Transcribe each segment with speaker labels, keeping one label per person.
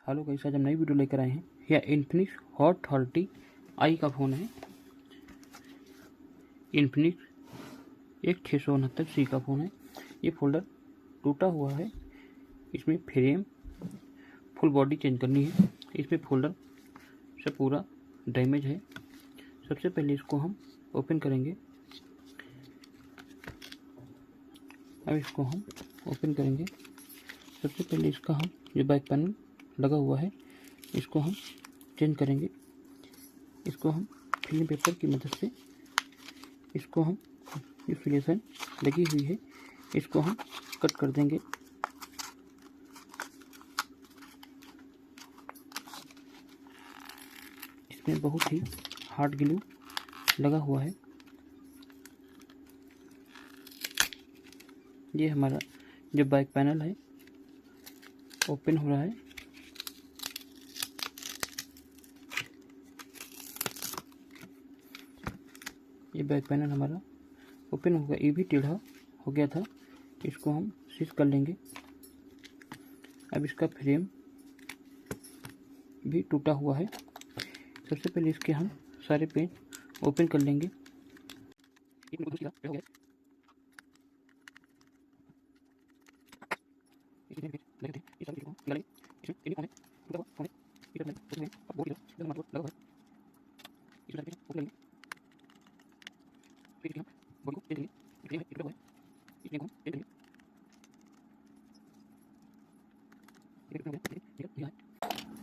Speaker 1: Hello guys, आज हम नई वीडियो लेकर आए हैं। यह इन्फिनिक्स हॉट 30i का फ़ोन है। इन्फिनिक्स एक 669C का फ़ोन है। ये फोल्डर टूटा हुआ है। इसमें फ्रेम फुल बॉडी चेंज करनी है। इसमें फोल्डर से पूरा डैमेज है। सबसे पहले इसको हम ओपन करेंगे। अब इसको हम ओपन करेंगे। सबसे पहले इसका हम जो बैक पैनल लगा हुआ है इसको हम चेंज करेंगे। इसको हम फिल्म पेपर की मदद से इसको हम जो फिलेशन लगी हुई है इसको हम कट कर देंगे। इसमें बहुत ही हार्ड ग्लू लगा हुआ है। ये हमारा जो बैक पैनल है ओपन हो रहा है। ये बैक पैनल हमारा ओपन हो गया। ये भी टेढ़ा हो गया था। इसको हम सीज कर लेंगे। अब इसका फ्रेम भी टूटा हुआ है। सबसे पहले इसके हम सारे पेज ओपन कर लेंगे।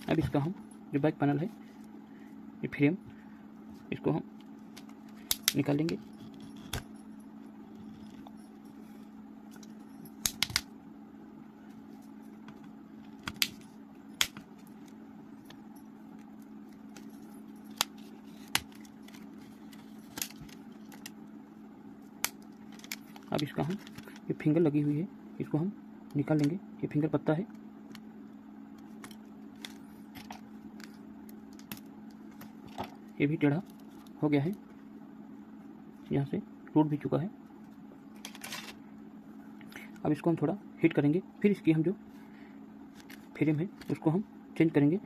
Speaker 1: अब इसका हम जो बैक पैनल है ये फ्रेम इसको हम निकालेंगे। अब इसका हम ये फिंगर लगी हुई है इसको हम निकाल लेंगे। ये फिंगर पत्ता है। ये भी टेढ़ा हो गया है। यहाँ से टूट भी चुका है। अब इसको हम थोड़ा हीट करेंगे। फिर इसकी हम जो फ्रेम है उसको हम चेंज करेंगे,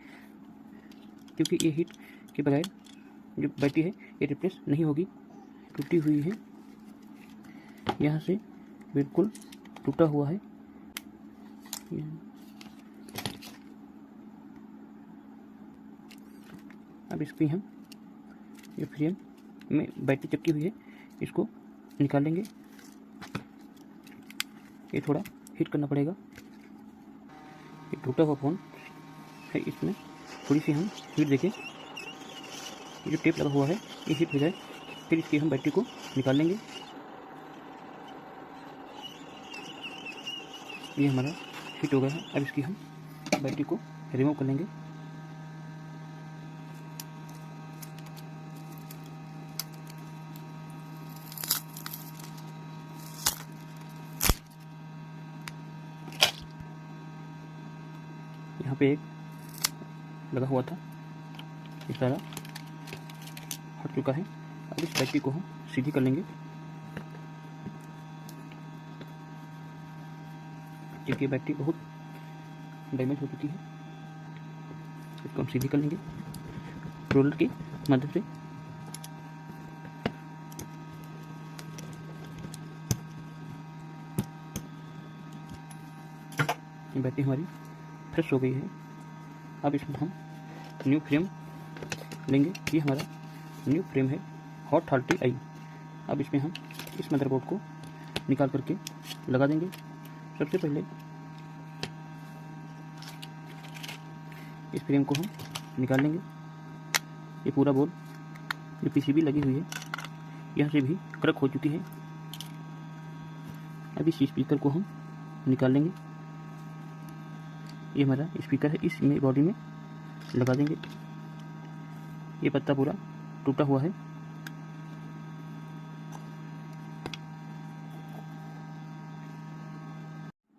Speaker 1: क्योंकि ये हीट के बगैर जो बैटरी है ये रिप्लेस नहीं होगी। टूटी हुई है। यहाँ से बिल्कुल टूटा हुआ है। अब इसकी हम ये फ्रेम में बैटरी चिपकी हुई है इसको निकालेंगे। ये थोड़ा हीट करना पड़ेगा। ये टूटा हुआ फ़ोन है, इसमें थोड़ी सी हम हीट देके ये जो टेप लगा हुआ है ये हीट हो जाए फिर इसकी हम बैटरी को निकाल लेंगे। ये हमारा हीट हो गया है। अब इसकी हम बैटरी को रिमूव कर लेंगे। यहाँ पे एक लगा हुआ था, ये सारा हट चुका है। अब इस बैटरी को हम सीधी कर लेंगे, क्योंकि बैटरी बहुत डैमेज हो चुकी है। इसको हम सीधी कर लेंगे रोलर की मदद से। ये बैटरी हमारी फ्रेश हो गई है। अब इसमें हम न्यू फ्रेम लेंगे। ये हमारा न्यू फ्रेम है हॉट 30i। अब इसमें हम इस मदरबोर्ड को निकाल करके लगा देंगे। सबसे पहले इस फ्रेम को हम निकाल लेंगे। ये पूरा बोर्ड जो पीसीबी लगी हुई है यहाँ से भी क्रक हो चुकी है। अब इस स्पीकर को हम निकाल लेंगे। ये हमारा स्पीकर है, इस बॉडी में लगा देंगे। ये पत्ता पूरा टूटा हुआ है।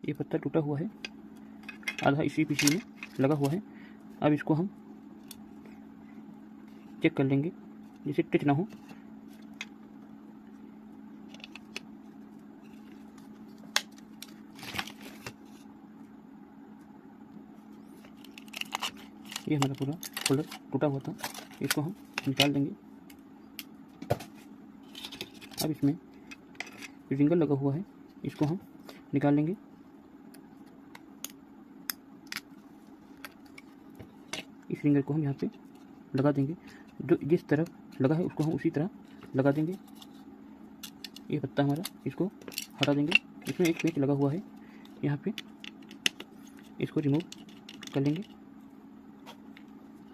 Speaker 1: ये पत्ता टूटा हुआ है, आधा इसी पीसी में लगा हुआ है। अब इसको हम चेक कर लेंगे जिससे टच ना हो। ये हमारा पूरा फोल्डर टूटा हुआ था, इसको हम निकाल देंगे। अब इसमें रिंगल लगा हुआ है, इसको हम निकाल लेंगे। इस रिंगल को हम यहाँ पे लगा देंगे, जो जिस तरफ लगा है उसको हम उसी तरह लगा देंगे। ये पत्ता हमारा, इसको हटा देंगे। इसमें एक पेच लगा हुआ है यहाँ पे, इसको रिमूव कर लेंगे।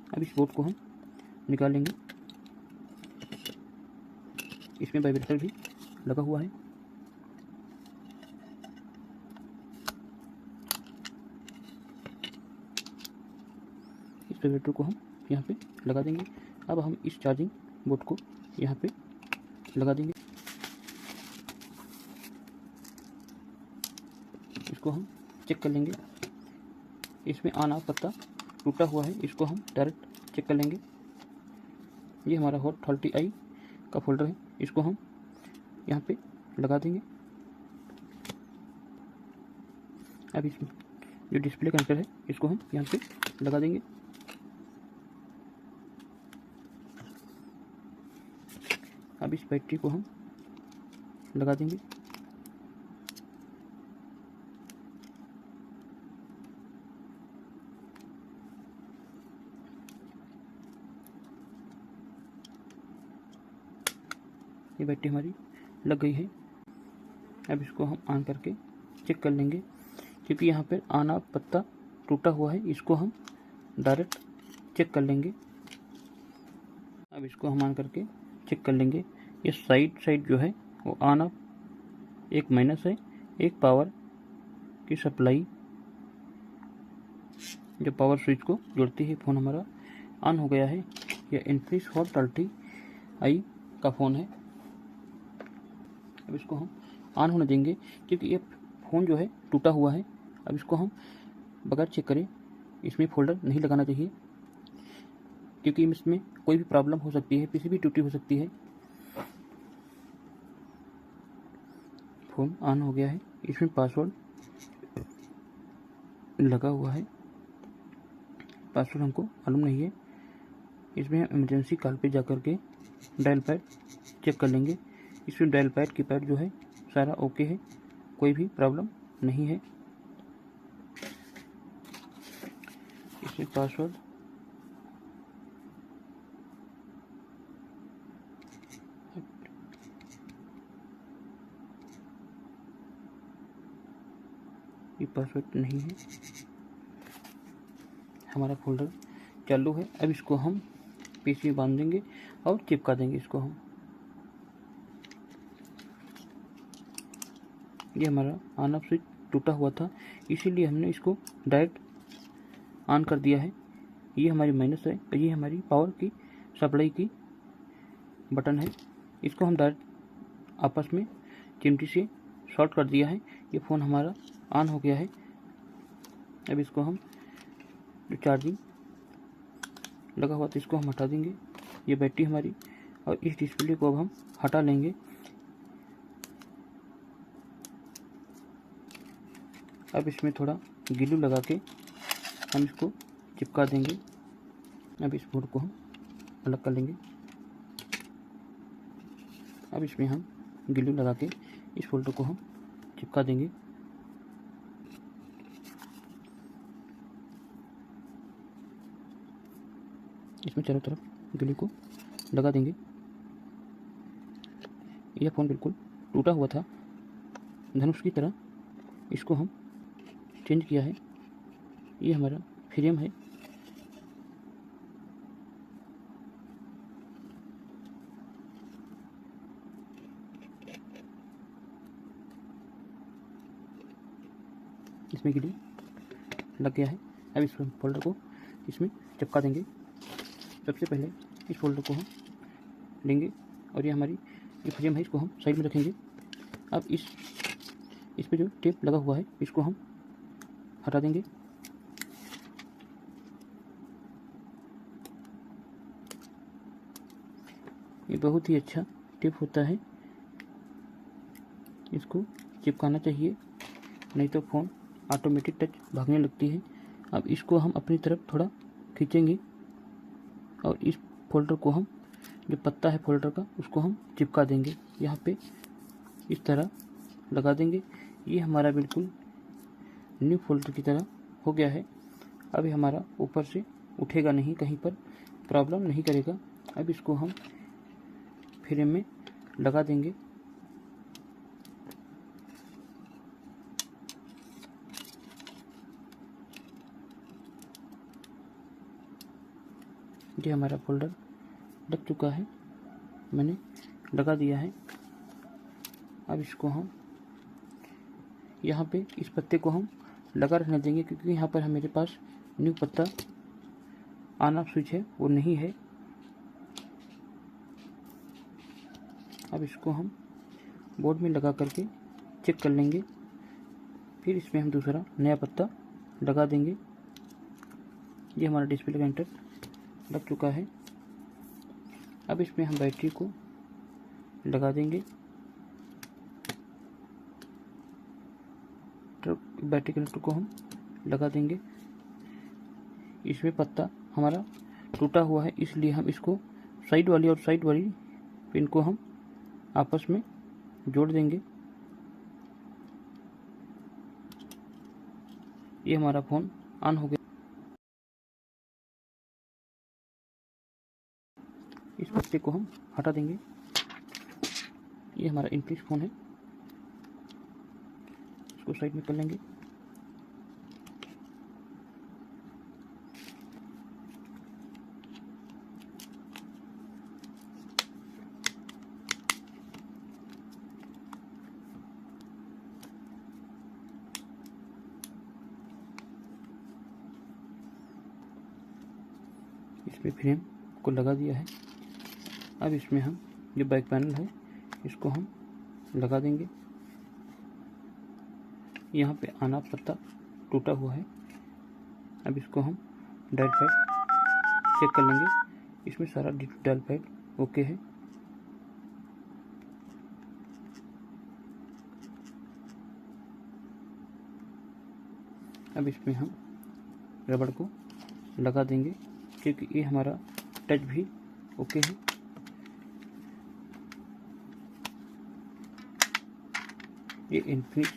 Speaker 1: अब इस बोर्ड को हम निकाल लेंगे। इसमें वाइब्रेटर भी लगा हुआ है। इस वाइब्रेटर को हम यहाँ पे लगा देंगे। अब हम इस चार्जिंग बोर्ड को यहाँ पे लगा देंगे। इसको हम चेक कर लेंगे। इसमें ऑन ऑफ पत्ता टूटा हुआ है, इसको हम डायरेक्ट चेक कर लेंगे। ये हमारा हॉट 30i का फोल्डर है, इसको हम यहाँ पे लगा देंगे। अब इसमें जो डिस्प्ले कनेक्टर है, इसको हम यहाँ पे लगा देंगे। अब इस बैटरी को हम लगा देंगे। ये बैटरी हमारी लग गई है। अब इसको हम ऑन करके चेक कर लेंगे, क्योंकि यहाँ पर ऑन ऑफ पत्ता टूटा हुआ है, इसको हम डायरेक्ट चेक कर लेंगे। अब इसको हम ऑन करके चेक कर लेंगे। ये साइड जो है वो ऑन ऑफ, एक माइनस है, एक पावर की सप्लाई जो पावर स्विच को जोड़ती है। फ़ोन हमारा ऑन हो गया है। यह इन्फिनिक्स हॉट 30i का फ़ोन है। अब इसको हम ऑन होने देंगे, क्योंकि ये फ़ोन जो है टूटा हुआ है। अब इसको हम बगैर चेक करें, इसमें फोल्डर नहीं लगाना चाहिए, क्योंकि इसमें कोई भी प्रॉब्लम हो सकती है, पीसीबी टूटी हो सकती है। फ़ोन ऑन हो गया है। इसमें पासवर्ड लगा हुआ है, पासवर्ड हमको मालूम नहीं है। इसमें हम इमरजेंसी कॉल पे जाकर के डायल पैड चेक कर लेंगे। इसमें डायल पैड की पैड जो है सारा ओके है, कोई भी प्रॉब्लम नहीं है। इसमें पासवर्ड ये पासवर्ड नहीं है। हमारा फोल्डर चालू है। अब इसको हम पीसी में बांध देंगे और चिपका देंगे इसको हम। ये हमारा ऑन ऑफ स्विच टूटा हुआ था, इसीलिए हमने इसको डायरेक्ट ऑन कर दिया है। ये हमारी माइनस है, ये हमारी पावर की सप्लाई की बटन है। इसको हम डायरेक्ट आपस में चिमटी से शॉर्ट कर दिया है। ये फ़ोन हमारा ऑन हो गया है। अब इसको हम जो चार्जिंग लगा हुआ था, इसको हम हटा देंगे। ये बैटरी हमारी, और इस डिस्प्ले को अब हम हटा लेंगे। अब इसमें थोड़ा ग्लू लगा के हम इसको चिपका देंगे। अब इस बोर्ड को हम अलग कर लेंगे। अब इसमें हम ग्लू लगा के इस फोल्डर को हम चिपका देंगे। इसमें चारों तरफ ग्लू को लगा देंगे। यह फ़ोन बिल्कुल टूटा हुआ था, धनुष की तरह। इसको हम चेंज किया है। ये हमारा फ्रेम है। इसमें ग्लू लग गया है। अब इस फोल्डर को इसमें चिपका देंगे। सबसे पहले इस फोल्डर को हम लेंगे और ये हमारी ये फ्रेम है, इसको हम साइड में रखेंगे। अब इस पे जो टेप लगा हुआ है, इसको हम हटा देंगे। ये बहुत ही अच्छा टेप होता है, इसको चिपकाना चाहिए, नहीं तो फ़ोन ऑटोमेटिक टच भागने लगती है। अब इसको हम अपनी तरफ थोड़ा खींचेंगे और इस फोल्डर को हम, जो पत्ता है फोल्डर का, उसको हम चिपका देंगे यहाँ पे, इस तरह लगा देंगे। ये हमारा बिल्कुल न्यू फोल्डर की तरह हो गया है। अभी हमारा ऊपर से उठेगा नहीं, कहीं पर प्रॉब्लम नहीं करेगा। अब इसको हम फ्रेम में लगा देंगे। ये हमारा फोल्डर लग चुका है, मैंने लगा दिया है। अब इसको हम यहाँ पे इस पत्ते को हम लगा रहने देंगे, क्योंकि यहाँ पर मेरे पास न्यू पत्ता ऑन ऑफ स्विच है वो नहीं है। अब इसको हम बोर्ड में लगा करके चेक कर लेंगे, फिर इसमें हम दूसरा नया पत्ता लगा देंगे। ये हमारा डिस्प्ले कैरेक्टर लग चुका है। अब इसमें हम बैटरी को लगा देंगे। बैटरी कनेक्टर को हम लगा देंगे। इसमें पत्ता हमारा टूटा हुआ है, इसलिए हम इसको साइड वाली और साइड वाली पिन को हम आपस में जोड़ देंगे। ये हमारा फ़ोन ऑन हो गया। इस पत्ते को हम हटा देंगे। ये हमारा इनफिनिक्स फ़ोन है, इसको साइड में कर लेंगे। इसमें फ्रेम को लगा दिया है। अब इसमें हम जो बैक पैनल है इसको हम लगा देंगे। यहाँ पे आना पत्ता टूटा हुआ है। अब इसको हम डायल पैड चेक कर लेंगे, इसमें सारा डायल पैड ओके है। अब इसमें हम रबड़ को लगा देंगे, क्योंकि ये हमारा टच भी ओके है। ये इनफिनिक्स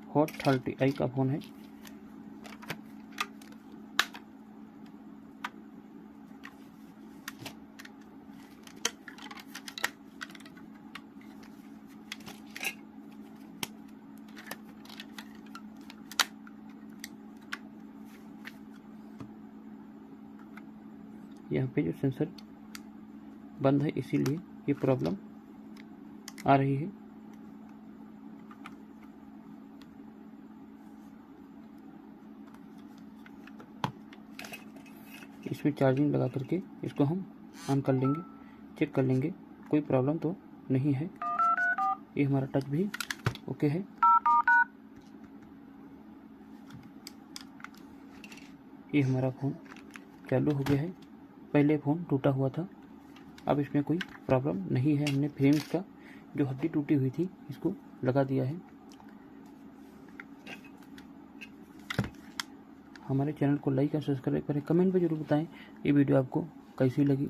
Speaker 1: हॉट 30i का फ़ोन है। यहाँ पे जो सेंसर बंद है, इसीलिए ये प्रॉब्लम आ रही है। इसमें चार्जिंग लगा करके इसको हम ऑन कर लेंगे, चेक कर लेंगे, कोई प्रॉब्लम तो नहीं है। ये हमारा टच भी ओके है। ये हमारा फ़ोन चालू हो गया है। पहले फ़ोन टूटा हुआ था, अब इसमें कोई प्रॉब्लम नहीं है। हमने फ्रेम्स का जो हड्डी टूटी हुई थी इसको लगा दिया है। हमारे चैनल को लाइक और सब्सक्राइब करें, कमेंट में ज़रूर बताएं ये वीडियो आपको कैसी लगी।